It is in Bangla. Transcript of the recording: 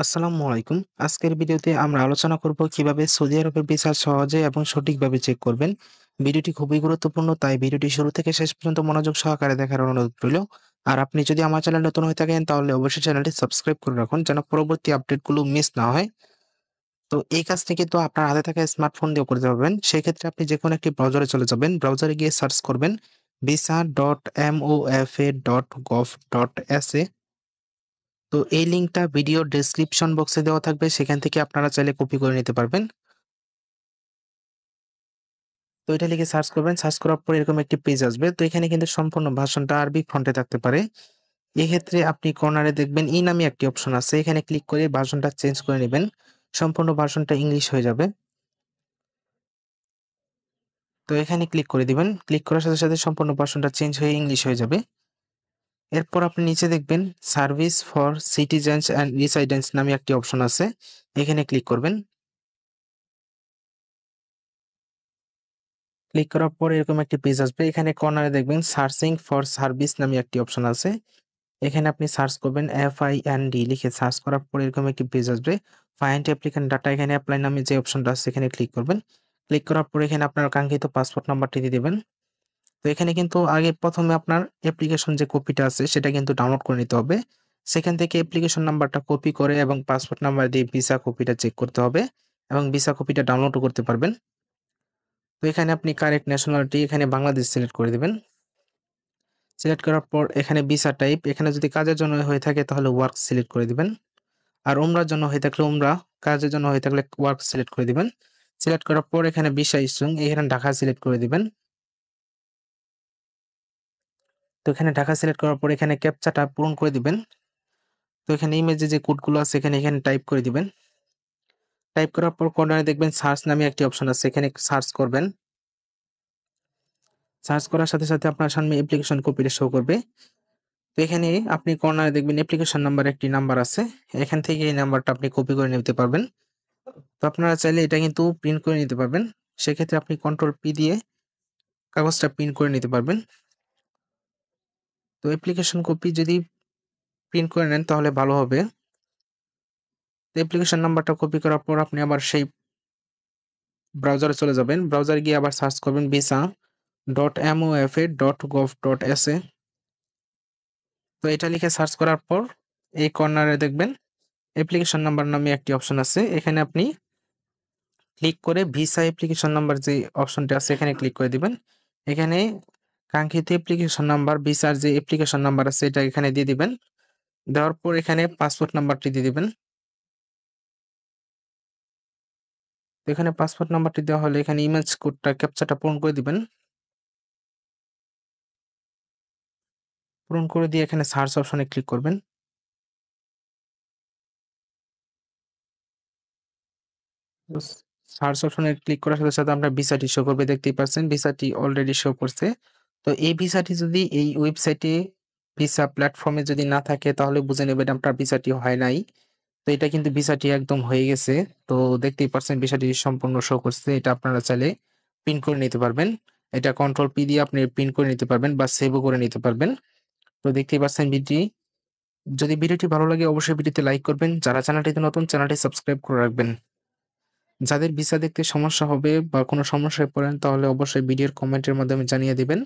আসসালামু আলাইকুম। আজকের ভিডিওতে আমরা আলোচনা করব কিভাবে সৌদি আরবের ভিসা সহজে এবং সঠিকভাবে চেক করবেন। ভিডিওটি খুবই গুরুত্বপূর্ণ, তাই ভিডিওটি শুরু থেকে শেষ পর্যন্ত মনোযোগ সহকারে দেখার অনুরোধ রইল। আর আপনি যদি আমার চ্যানেল নতুন হয়ে থাকেন তাহলে অবশ্যই চ্যানেলটি সাবস্ক্রাইব করে রাখুন যেন পরবর্তী আপডেটগুলো মিস না হয়। তো এই কাজটি কিন্তু আপনার হাতে থাকা স্মার্টফোন দিয়েও করতে পারবেন। সেক্ষেত্রে আপনি যেকোনো একটি ব্রাউজারে চলে যাবেন। ব্রাউজারে গিয়ে সার্চ করবেন visa.mofa.gov.sa। তো এই লিঙ্কটা ভিডিও ডেসক্রিপশন বক্সে দেওয়া থাকবে, সেখান থেকে আপনারা চাইলে কপি করে নিতে পারবেন। তো এটা লিখে সার্চ করবেন, সার্চ করার পর এরকম একটি পেজ আসবে। তো এখানে কিন্তু সম্পূর্ণ ভাষণটা আরবি ফন্টে থাকতে পারে। এক্ষেত্রে আপনি কর্নারে দেখবেন ই নামে একটি অপশন আছে, এখানে ক্লিক করে ভাষণটা চেঞ্জ করে নেবেন। সম্পূর্ণ ভাষণটা ইংলিশ হয়ে যাবে। তো এখানে ক্লিক করে দিবেন, ক্লিক করার সাথে সাথে সম্পূর্ণ ভাষণটা চেঞ্জ হয়ে ইংলিশ হয়ে যাবে। এরপর আপনি নিচে দেখবেন সার্ভিস ফর সিটিজেন্স অ্যান্ড রিসাইডেন্টস নামে একটি অপশন আছে, এখানে ক্লিক করবেন। ক্লিক করার পর এরকম একটি পেজ আসবে, এখানে কর্নারে দেখবেন সার্চিং ফর সার্ভিস নামে একটি অপশন আছে, এখানে আপনি সার্চ করবেন FIND লিখে সার্চ করার পর এরকম একটি পেজ আসবে। ফাইন্ড অ্যাপ্লিক্যান্ট ডাটা, এখানে অ্যাপ্লাই নামে যে অপশনটা আছে এখানে ক্লিক করবেন। ক্লিক করার পর এখানে আপনার কাঙ্ক্ষিত পাসপোর্ট নাম্বারটি দিয়ে দিবেন। তো এখানে কিন্তু আগে প্রথমে আপনার অ্যাপ্লিকেশন যে কপিটা আছে সেটা কিন্তু ডাউনলোড করে নিতে হবে। সেখান থেকে অ্যাপ্লিকেশন নাম্বারটা কপি করে এবং পাসপোর্ট নাম্বার দিয়ে ভিসা কপিটা চেক করতে হবে এবং ভিসা কপিটা ডাউনলোডও করতে পারবেন। তো এখানে আপনি কারেক্ট ন্যাশনালিটি এখানে বাংলাদেশ সিলেক্ট করে দিবেন। সিলেক্ট করার পর এখানে ভিসা টাইপ, এখানে যদি কাজের জন্য হয়ে থাকে তাহলে ওয়ার্ক সিলেক্ট করে দিবেন। আর উমরার জন্য হয়ে থাকলে উমরা, কাজের জন্য হয়ে থাকলে ওয়ার্ক সিলেক্ট করে দিবেন। সিলেক্ট করার পর এখানে ভিসা ইস্যু, এখানে ঢাকা সিলেক্ট করে দিবেন। তো এখানে ঢাকা সিলেক্ট করার পর এখানে ক্যাপচাটা পূরণ করে দিবেন। তো এখানে ইমেজে যে কোডগুলো আছে এখানে টাইপ করে দিবেন। টাইপ করার পর কর্নারে দেখবেন সার্চ নামে একটি অপশন আছে, এখানে সার্চ করবেন। সার্চ করার সাথে সাথে আপনার সামনে অ্যাপ্লিকেশন কপিটা শো করবে। তো এখানে আপনি কর্নারে দেখবেন অ্যাপ্লিকেশন নাম্বার একটি নাম্বার আছে, এখান থেকে এই নাম্বারটা আপনি কপি করে নিতে পারবেন। তো আপনারা চাইলে এটা কিন্তু প্রিন্ট করে নিতে পারবেন। সেক্ষেত্রে আপনি কন্ট্রোল পি দিয়ে কাগজটা প্রিন্ট করে নিতে পারবেন। তো অ্যাপ্লিকেশন কপি যদি প্রিন্ট করে নেন তাহলে ভালো হবে। তো অ্যাপ্লিকেশন নাম্বারটা কপি করার পর আপনি আবার সেই ব্রাউজারে চলে যাবেন। ব্রাউজারে গিয়ে আবার সার্চ করবেন visa.mofa.gov.sa। তো এটা লিখে সার্চ করার পর এই কর্নারে দেখবেন অ্যাপ্লিকেশন নাম্বার নামে একটি অপশন আছে, এখানে আপনি ক্লিক করে ভিসা অ্যাপ্লিকেশন নাম্বার যে অপশনটি আছে এখানে ক্লিক করে দিবেন। এখানে কাঙ্ক্ষিত অ্যাপ্লিকেশন নাম্বার, ভিসার যে অ্যাপ্লিকেশন নাম্বার আছে এটা এখানে দিয়ে দিবেন। দেওয়ার পর এখানে পাসপোর্ট নাম্বারটি দিয়ে দিবেন। তো এখানে পাসপোর্ট নাম্বারটি দেওয়া হলে এখানে ইমেজ কোডটা ক্যাপচাটা পূরণ করে দিবেন। পূরণ করে দিয়ে এখানে সার্চ অপশনে ক্লিক করবেন। সার্চ অপশনে ক্লিক করার সাথে সাথে আপনার ভিসাটি শো করবে, দেখতেই পাচ্ছেন ভিসাটি অলরেডি শো করছে। তো এই ভিসাটি যদি এই ওয়েবসাইটে ভিসা প্ল্যাটফর্মে যদি না থাকে তাহলে বুঝে নেবেন আপনার ভিসাটি হয় নাই। তো এটা কিন্তু ভিসাটি একদম হয়ে গেছে। তো দেখতেই পাচ্ছেন ভিসাটি সম্পূর্ণ শো করছে। এটা আপনারা চাইলে প্রিন্ট করে নিতে পারবেন। এটা কন্ট্রোল পি দিয়ে আপনি প্রিন্ট করে নিতে পারবেন বা সেভও করে নিতে পারবেন। তো দেখতেই পাচ্ছেন যদি ভিডিওটি ভালো লাগে অবশ্যই ভিডিওতে লাইক করবেন। যারা চ্যানেলটিতে নতুন চ্যানেলটি সাবস্ক্রাইব করে রাখবেন। যাদের ভিসা দেখতে সমস্যা হবে বা কোনো সমস্যায় পড়েন তাহলে অবশ্যই ভিডিওর কমেন্টের মাধ্যমে জানিয়ে দিবেন।